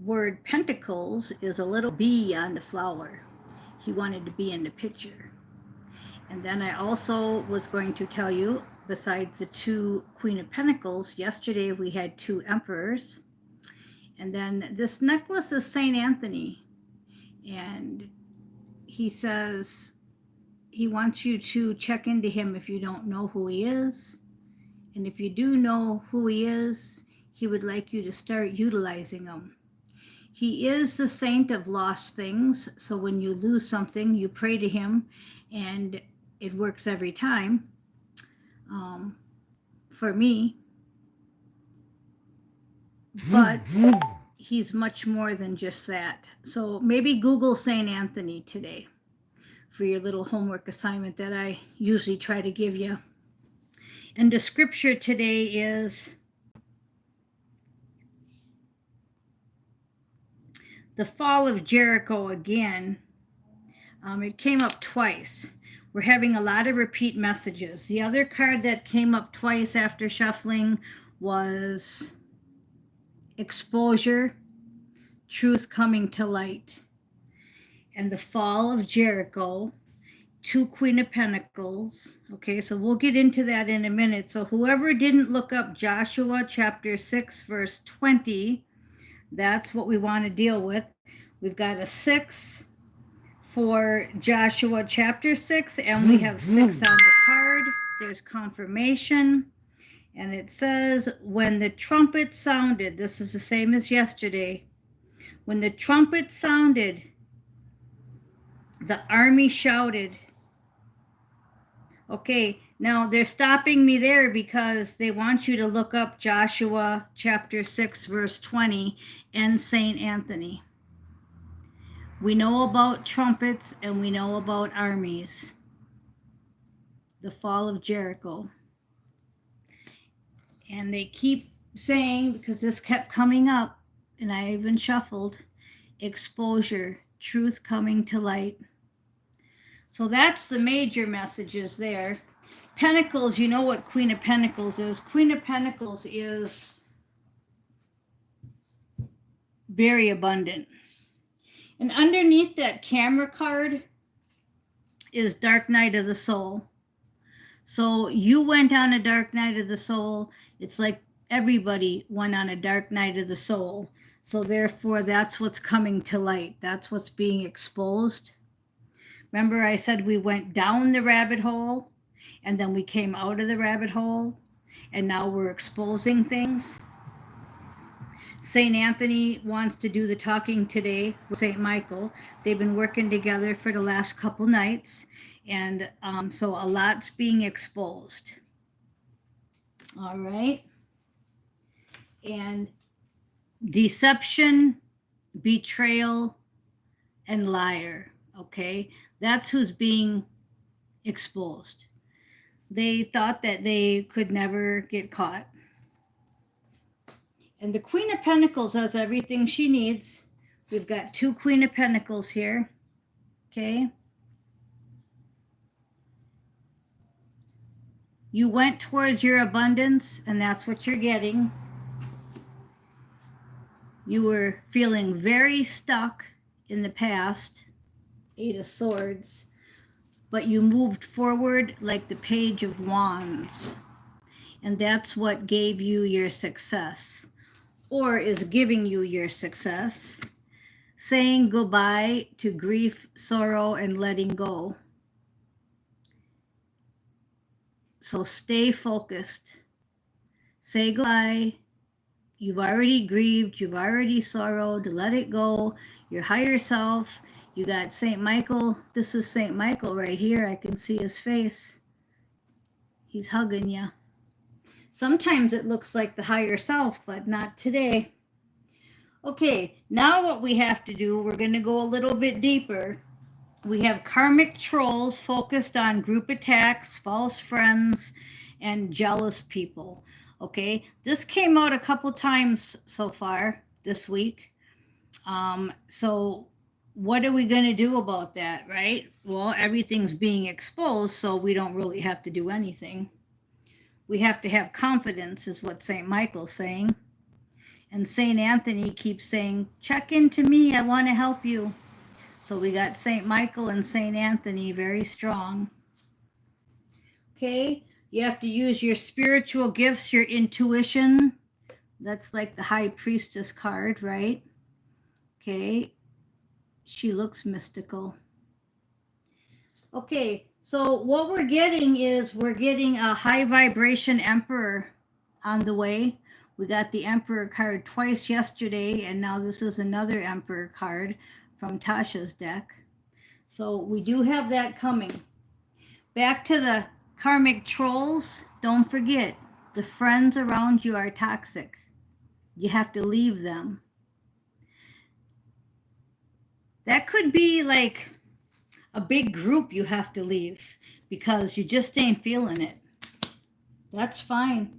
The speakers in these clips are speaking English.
word pentacles is a little bee on the flower. He wanted to be in the picture. And then I also was going to tell you, besides the two Queen of Pentacles, yesterday we had two Emperors. And then this necklace is Saint Anthony. And he says he wants you to check into him if you don't know who he is. And if you do know who he is, he would like you to start utilizing him. He is the saint of lost things. So when you lose something, you pray to him, and it works every time. For me. But he's much more than just that. So maybe Google Saint Anthony today for your little homework assignment that I usually try to give you. And the scripture today is the fall of Jericho again. It came up twice. We're having a lot of repeat messages. The other card that came up twice after shuffling was exposure, truth coming to light. And the fall of Jericho, two Queen of Pentacles. Okay, so we'll get into that in a minute. So whoever didn't look up Joshua chapter 6, verse 20, that's what we want to deal with. We've got a 6 for Joshua chapter 6, and we have 6 on the card. There's confirmation, and it says, when the trumpet sounded, this is the same as yesterday, when the trumpet sounded, the army shouted. Okay, now they're stopping me there because they want you to look up Joshua chapter 6, verse 20 and Saint Anthony. We know about trumpets and we know about armies. The fall of Jericho. And they keep saying, because this kept coming up, and I even shuffled, exposure, truth coming to light. So that's the major messages there. Pentacles, you know what Queen of Pentacles is. Queen of Pentacles is very abundant. And underneath that camera card is Dark Night of the Soul. So you went on a dark night of the soul. It's like everybody went on a dark night of the soul. So therefore, that's what's coming to light. That's what's being exposed. Remember I said we went down the rabbit hole, and then we came out of the rabbit hole, and now we're exposing things. St. Anthony wants to do the talking today with St. Michael. They've been working together for the last couple nights, and so a lot's being exposed. All right. And deception, betrayal, and liar. Okay, that's who's being exposed. They thought that they could never get caught. And the Queen of Pentacles has everything she needs. We've got two Queen of Pentacles here. Okay. You went towards your abundance, and that's what you're getting. You were feeling very stuck in the past, 8 of Swords, but you moved forward like the Page of Wands. And that's what gave you your success, or is giving you your success. Saying goodbye to grief, sorrow, and letting go. So stay focused. Say goodbye. You've already grieved. You've already sorrowed. Let it go. Your higher self. You got St. Michael. This is St. Michael right here. I can see his face. He's hugging you. Sometimes it looks like the higher self, but not today. Okay, now what we have to do, we're going to go a little bit deeper. We have karmic trolls focused on group attacks, false friends, and jealous people. Okay, this came out a couple times so far this week. So what are we going to do about that, right? Well, everything's being exposed, so we don't really have to do anything. We have to have confidence, is what St. Michael's saying. And St. Anthony keeps saying, check into me, I want to help you. So we got St. Michael and St. Anthony very strong. Okay, you have to use your spiritual gifts, your intuition. That's like the High Priestess card, right? Okay, she looks mystical. Okay, so what we're getting is we're getting a high vibration Emperor on the way. We got the Emperor card twice yesterday, and now this is another Emperor card from Tasha's deck. So we do have that coming. Back to the karmic trolls, don't forget, the friends around you are toxic. You have to leave them. That could be like a big group you have to leave because you just ain't feeling it. That's fine.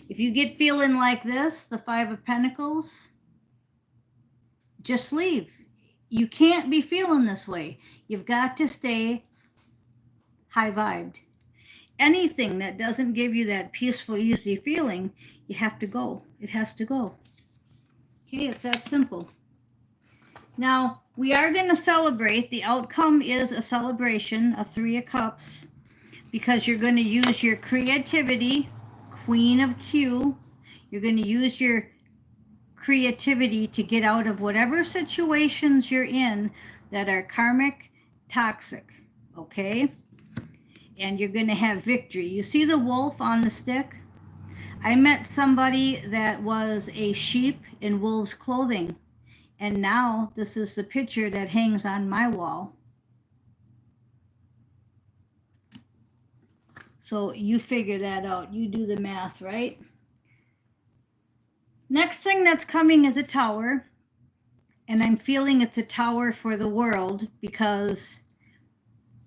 If you get feeling like this, the Five of Pentacles, just leave. You can't be feeling this way. You've got to stay high vibed. Anything that doesn't give you that peaceful, easy feeling, you have to go. It has to go. Okay, it's that simple. Now, we are going to celebrate. The outcome is a celebration, a Three of Cups, because you're going to use your creativity, Queen of Q. You're going to use your creativity to get out of whatever situations you're in that are karmic, toxic, okay? And you're going to have victory. You see the wolf on the stick? I met somebody that was a sheep in wolf's clothing, and now this is the picture that hangs on my wall. So you figure that out. You do the math, right? Next thing that's coming is a tower, and I'm feeling it's a tower for the world because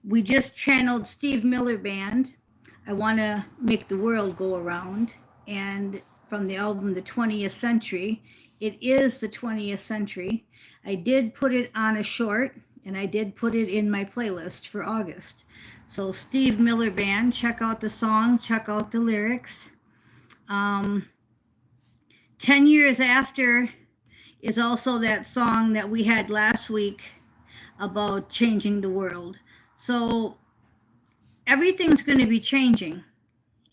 we just channeled Steve Miller Band. I want to make the world go around, and from the album The 20th Century, it is the 20th century. I did put it on a short, and I did put it in my playlist for August. So Steve Miller Band, check out the song, check out the lyrics. 10 years after is also that song that we had last week about changing the world. So everything's going to be changing,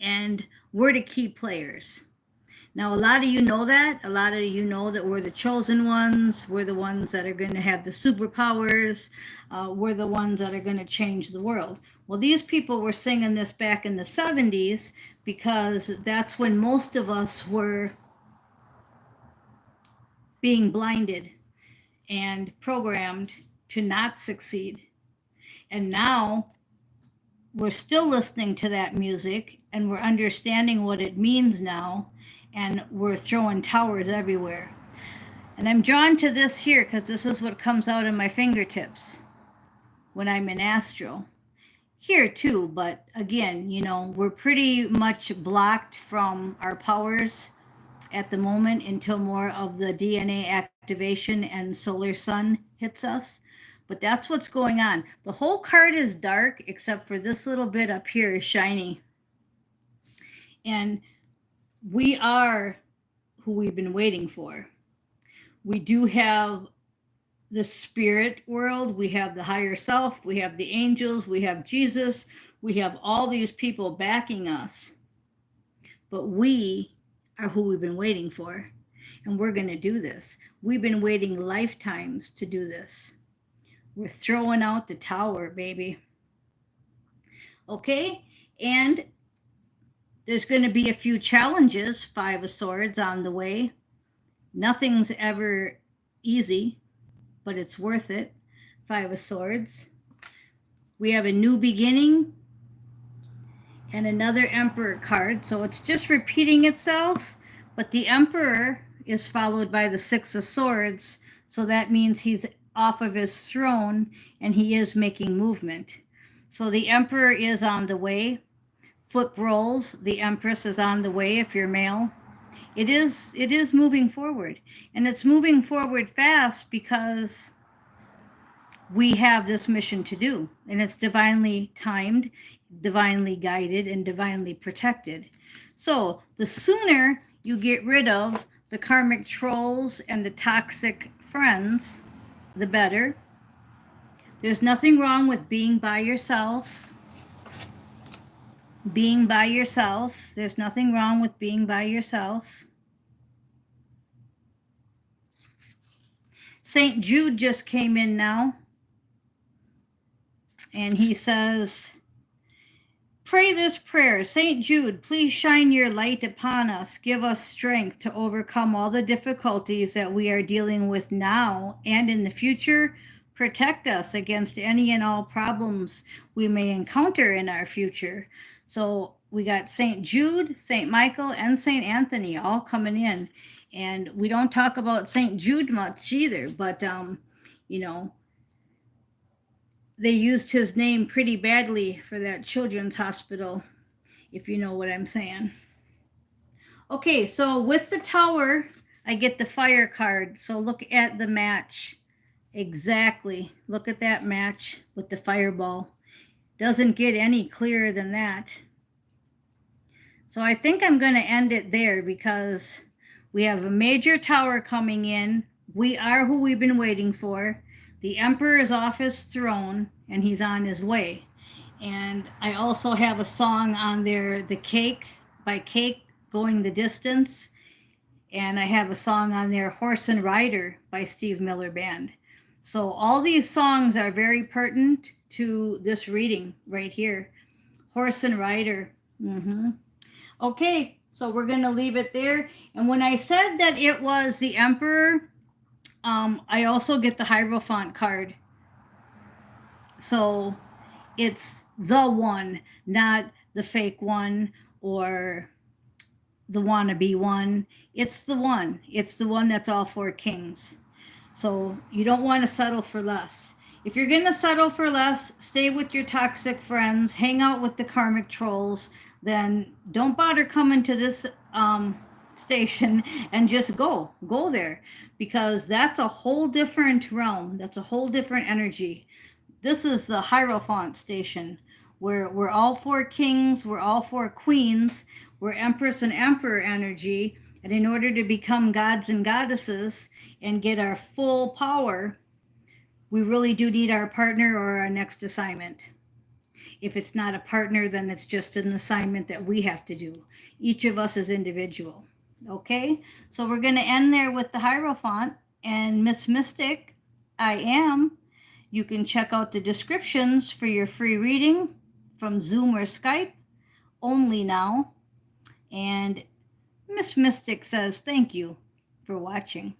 and we're the key players. Now, a lot of you know that. A lot of you know that we're the chosen ones. We're the ones that are going to have the superpowers. We're the ones that are going to change the world. Well, these people were singing this back in the 70s because that's when most of us were being blinded and programmed to not succeed. And now we're still listening to that music, and we're understanding what it means now, and we're throwing towers everywhere. And I'm drawn to this here because this is what comes out of my fingertips when I'm in astral. Here too, but again, you know, we're pretty much blocked from our powers at the moment until more of the DNA activation and solar sun hits us. But that's what's going on. The whole card is dark except for this little bit up here is shiny. And we are who we've been waiting for. We do have the spirit world, we have the higher self, we have the angels, we have Jesus, we have all these people backing us. But we are who we've been waiting for, and we're going to do this. We've been waiting lifetimes to do this. We're throwing out the tower, baby. Okay, and there's going to be a few challenges, Five of Swords on the way. Nothing's ever easy, but it's worth it. Five of Swords. We have a new beginning and another Emperor card. So it's just repeating itself, but the Emperor is followed by the Six of Swords. So that means he's off of his throne and he is making movement. So the Emperor is on the way. Flip roles, the Empress is on the way if you're male. It is moving forward, and it's moving forward fast because we have this mission to do, and it's divinely timed, divinely guided, and divinely protected. So the sooner you get rid of the karmic trolls and the toxic friends, the better. There's nothing wrong with being by yourself. Being by yourself. There's nothing wrong with being by yourself. St. Jude just came in now. And he says, pray this prayer. St. Jude, please shine your light upon us. Give us strength to overcome all the difficulties that we are dealing with now and in the future. Protect us against any and all problems we may encounter in our future. So we got St. Jude, St. Michael, and St. Anthony all coming in. And we don't talk about St. Jude much either, but, you know, they used his name pretty badly for that children's hospital, if you know what I'm saying. Okay, so with the Tower, I get the Fire card. So look at the match. Exactly. Look at that match with the fireball. Doesn't get any clearer than that. So I think I'm going to end it there because we have a major Tower coming in. We are who we've been waiting for. The Emperor is off his throne and he's on his way. And I also have a song on there, The Cake by Cake, Going the Distance. And I have a song on there, Horse and Rider by Steve Miller Band. So all these songs are very pertinent to this reading right here. Horse and Rider. Okay, so we're going to leave it there. And when I said that it was the Emperor, I also get the Hierophant card. So it's the one, not the fake one or the wannabe one. It's the one. It's the one that's all four kings. So you don't want to settle for less. If you're going to settle for less, stay with your toxic friends, hang out with the karmic trolls, then don't bother coming to this station and just go there, because that's a whole different realm. That's a whole different energy. This is the Hierophant station, where we're all four kings, we're all four queens, we're Empress and Emperor energy, and in order to become gods and goddesses and get our full power, we really do need our partner or our next assignment. If it's not a partner, then it's just an assignment that we have to do. Each of us is individual. Okay, so we're going to end there with the Hierophant. And Miss Mystic, I am. You can check out the descriptions for your free reading from Zoom or Skype only now. And Miss Mystic says thank you for watching.